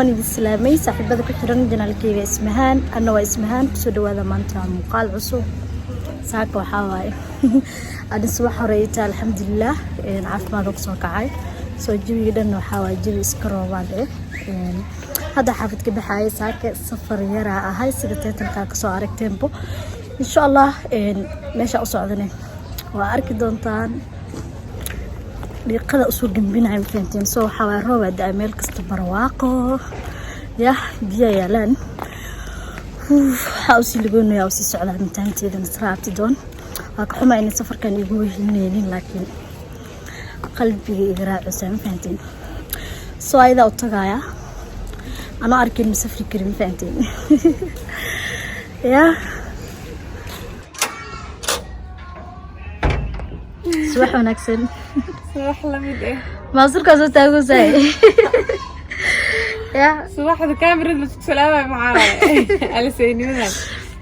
وأنا بالسلامة صاحب بدك ترن جنا الكيف اسمهان أنا واسمهان سودو هذا مانتا مقال عصو ساك وحواي أنا صباح ريتا الحمد لله عارف ما ذوق صوك عاي سو جيبي جدا إنه حواي جيبي سكرو بعده هذا حافظ كده حاي ساك سفر يرى هاي سيرتين كاك سو عارك تيمبو إن شاء الله ماشي أصعدني وأركض دونتان لقد أصول جنبنا عم فهمتين سو حواي روى دعمل كستبر واقو يا بيا يالان حاوسي لقونه يا وسي سعودة متانتي إذا نسرعتي دون حما إن السفر كان يقول هنين لكن قلبي إغراء عسام فهمتين سو إذا أطلعيا أنا أركي المسافر كريم فهمتين يا صباح ونكسن صباح لميد إيه ما أصير كذا تاجو زي يا صباح الكاميرا اللي تسلمها معايا على سيني منها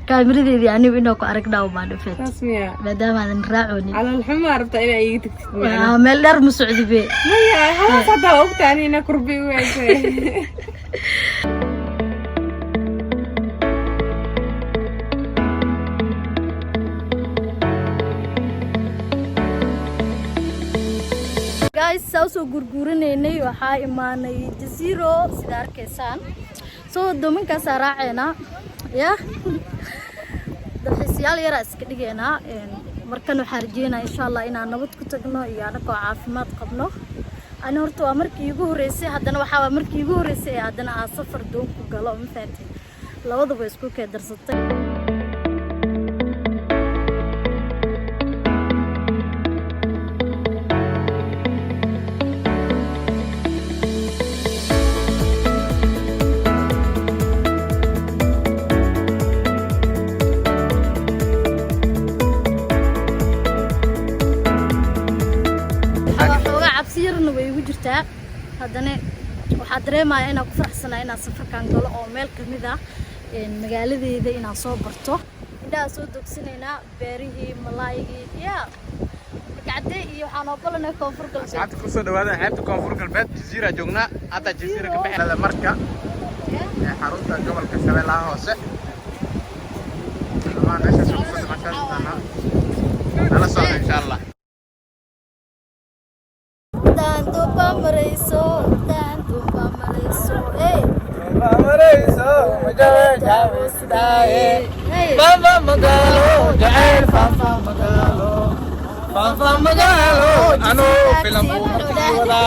كاميرا دي يعني بينك أركنا وما نفت رسمية ما دام هذا نراعوني على الحمار بتاع إلى أي تكتب مال دار مسعودي بيه هيا خلاص هذا وقت يعني نكربي وعزي guys soo gurguurinay waxa imaanay jasiiro sida arkaysaan soo dominka saaraacayna ya dalxiisayaal yar iska dhigeena markan waxaan rajeynayaa insha Allah inaan nabad ku tagno iyo anagoo caafimaad qabno ana horta waa markii ugu horeysay haddana waxa markii ugu horeysay haddana aan safar doon ku galo ma fahanteen labadaba isku keedarsatay haddana waxaa dareemayaa inaan ku faraxsanahay inaan safarkan galo oo meel kamid ah magaaladeeda inaan soo barto indhaha soo dogsanayna beerihii malaayigii ya gacde iyo waxaan ogolanay koonfur galbeed saacad ku soo dhawaada xeebta koonfur galbeed jasiira joogna hada jasiira ka bixinada marka xarunta gobolka Shabeellaha Hoose ama meesha soo socota nala soo insha Allah tanto pamareyso majawe sidaye bamba magalo jael famba magalo ano film wala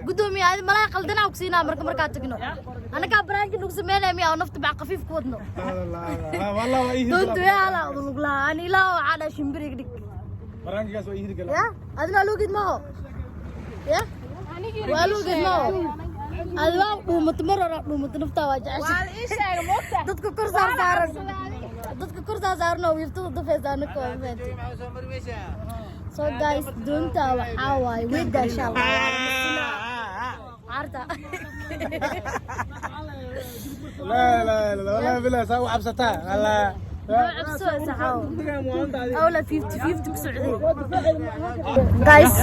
قدومي هذا ملاك قلدنا وكسينا مركا تقنو أنا كابرانك نقسمينا مية ونفط مع خفيف كودنو لا والله وإيه دونتو يا لا والله أنا لا على شمبريك ديك برانك جالس وإيه ديك يا هذا لو قد ما هو يا والو قد ما هو هذا هو متمرر متنفطة واجعش ضدك كرسي صار ضدك كرسي صارنا ويفتو ضفة زانك ومفنت so guys dunta waxa way wada insha Allah عارضة لا بلا سووا حبستها لا عبسوها سحاو أولا 50-50 بسعودية guys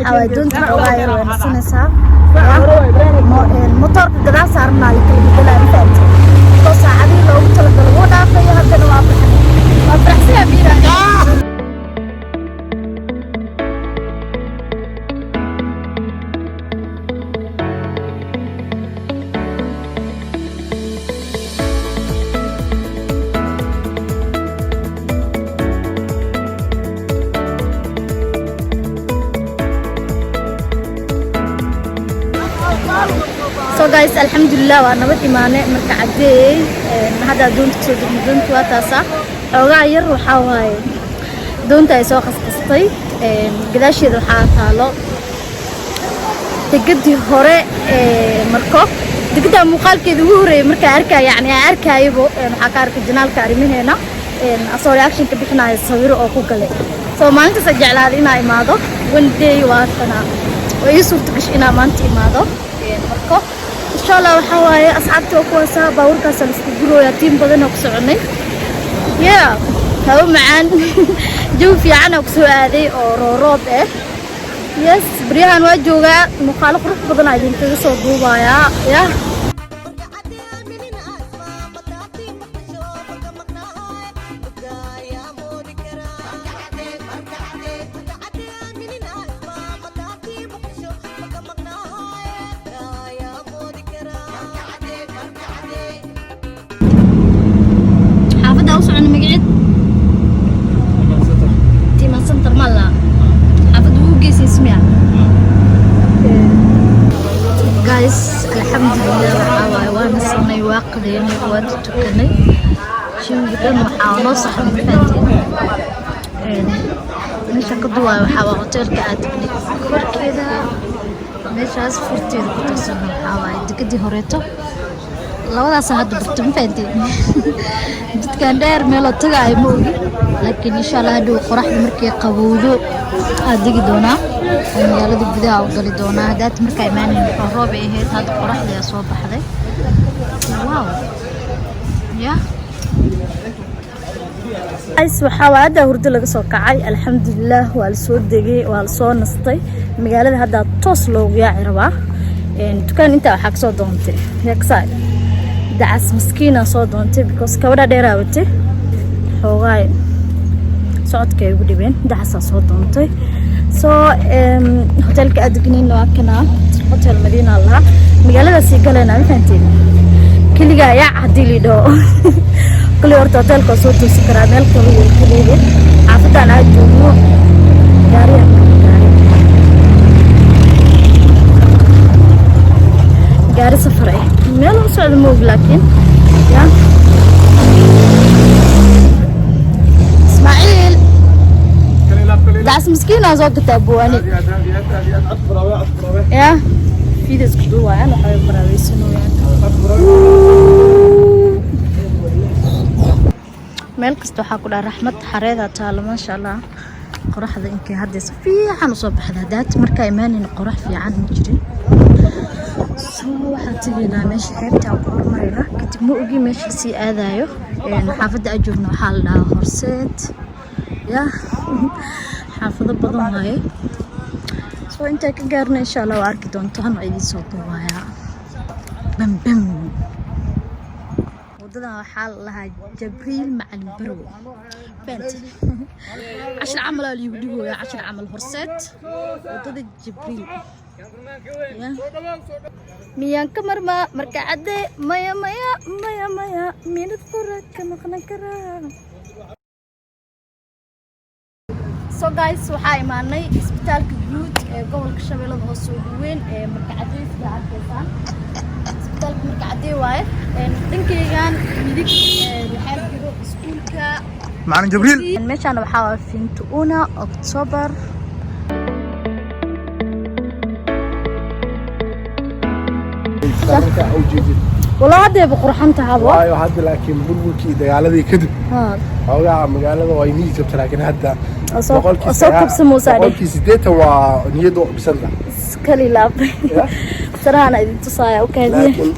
حاوي دونت حواير ونسينسا الموتور قدام صارنا يكلم بلا رفعت توسع عليه لو تلقى الوضع فيها هذا وافرح فيها بيرا So guys, alxamdulillah waa nabad imaanay marka cadeey hadda doonta soo degmay doonta waa taasa xogaa yar waxa waaye doonta ay soo qasqastay gadaasheeda waxaa taalo degadii hore marko degada muuqaalkeeda ugu horeeyay marka arkay yani arkaybo waxa ka arkay janaalka arimaheena asoo reaction ka bixinaya sawiro oo ku galay soo maalintaas jeclaaday inaa imaado one day waa tana way suurto gashay inaa maanta imaado marko insha Allah waxa waaye asxaabta oo kuwaasa baawurkaas la isku gurooya tiim badan oo ku soconay hawo macaan jawi fiican oo ku soo aaday oo roob yes bariyahan waa joogaa muuqaalo qurux badan ay idinkaga soo duubayaa guys alxamdulillah waana sanay waaqadeen waad tukanay shaygan waxa noo saxan faantiin meesha ka duwaa waxa waa hotelka aad korkeeda meeshaas furteeda ku toosan waxa waa degadii horeeto labadaas hadda burto faantiin dadkan dheer meel oo taga ay moogi laakiin insha Allah hadhow qoraxda markay qabowdo aad digi doonaa magaalada gudaha u gali doonaa hadaad markay imaaneen roob ay ahayd hadda qoraxda soo baxday wow guys waxa hadda hurdo laga soo kacay alxamdulillah waa la soo degay waa la soo nastay magaalada hadda toos loogu yaaci rabaa dukaan inta waxa ka soo doontay yaksaay dacas miskiina soo doontay because kabadha dheeraawatay xoogaay socodkay ugu dhibeen dacasa soo doontay so hotelka adagniin waa kana hotel Madiina la magaalada si galena faanteen kaliya ayaa hadii lido kaliya horta hotelka soo toosi karaa meel kale oo kaliya afadaan aad joogo gaari safar meel u socdo moog laakiin ya Ismail دعس مسكين أزوج تابواني يا في دس كدوا أنا حابب براوي سنو يعني ملك استوحى كلها رحمة حريضة تعالى ما شاء الله قرح ذا إنك هديس في عن صبح هدات مركا إيماني نقرح في عن مجري سو حتجينا ماشي حبتي أقول مرينا كنت مو أجي ماشي سي آذايو يعني حافظ أجوبنا حالنا هرسات يا حافظة بدن هاي سو انت كقارنا ان شاء الله واركي دونتان وعيدي صوتو وايا بم بم ودنا حال لها جبريل مع البرو بنت 10 عمل اللي يبدو يا 10 عمل هرسات ودنا جبريل ميان كمرما مركا عدي مايا مايا مايا مايا مين الفرق كما قنا كرام so guys waxaa imaanay isbitaalka guud ee gobolka Shabeellada Hoose ugu weyn ee Markacadey sida arkaysan isbitaalka Markacadey waaye dhankeygan midig waxaa jiro iskuulka macallin Jibriil meeshaan waxaa waa Fintuuna October والله هذا بقرحان تهابو وايو هذا لكن بلبلكي دغالدي كدب اوغا مغالده واي نيد جبت لكن هذا أصوب سموسة قولكي سيديتا ونيدو بسنة كلي لاب صراحة أنا إذا تصايا وكذي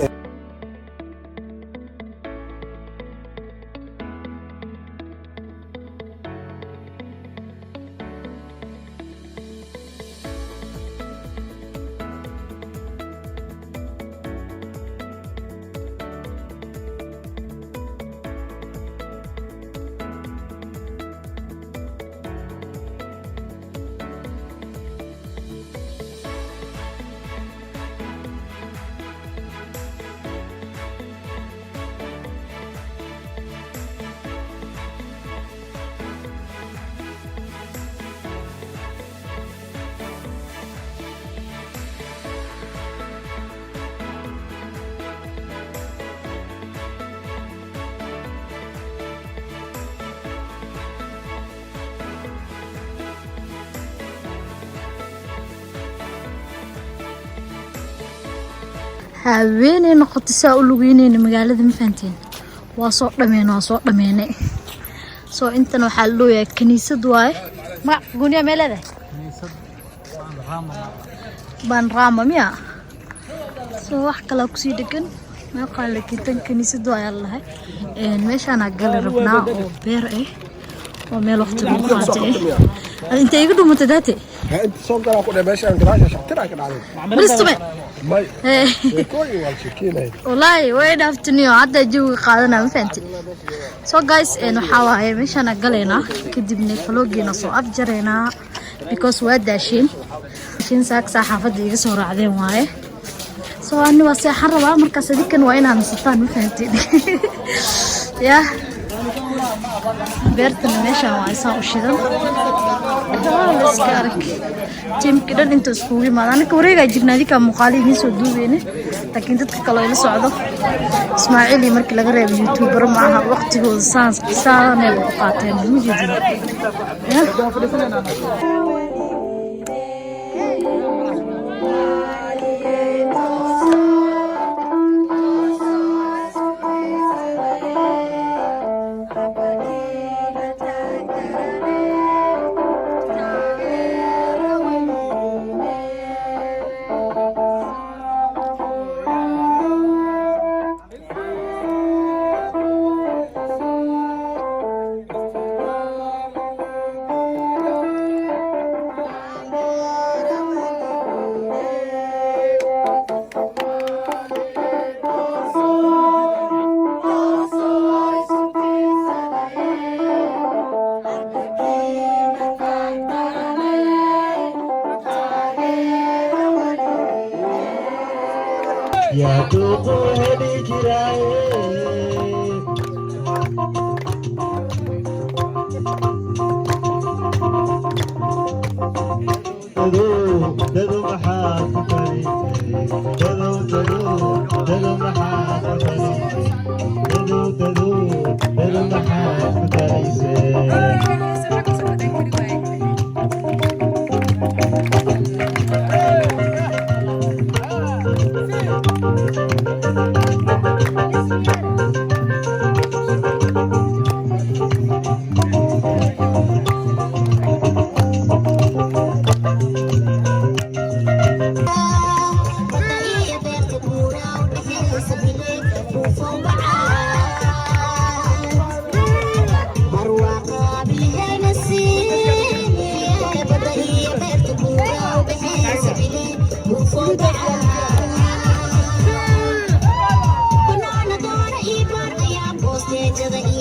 haweeney noqotay saa u lugeynayna magaalada ma fahanteen waa soo dhameynay soo intan waxaa loo yahay kaniisad waaye ma guniya meelada kaniisad baan raama miya soo wax kale ku sii dhagan ma qaal kitan kaniisad waaye allahay meeshaana gal rabnaa oo beer ah oo meel waqti lagu qaatay انت يقدر متداتي انت صوت انا اقول باش انا قراش شفتها كده عليك بلستمع ماي كوي والشكينه والله وين افتنيو عدا جو قادنا ما فهمتي سو جايز انه حواي مش انا قلينا كدبني فلوجينا سو افجرينا because waa daashin saak saxaafada iga soo raacdeen waaye soo ani waa seexan rabaa markaas adikan waa inaan nastaan ma fahantiin ya beertan meesha waa isaan u shidan team kidan inta isku yimaadaan ka wareegay jirnaadi ka muuqaalihiin soo duubeene laakiin dadka kale ay la socdo Ismaaciili markii laga reebo YouTuber ma aha waqtigooda saanay u qaateen ma jeedin يا توقو هدي جراي ددو محاك فريسي ددو محاك فريسي ددو محاك فريسي to the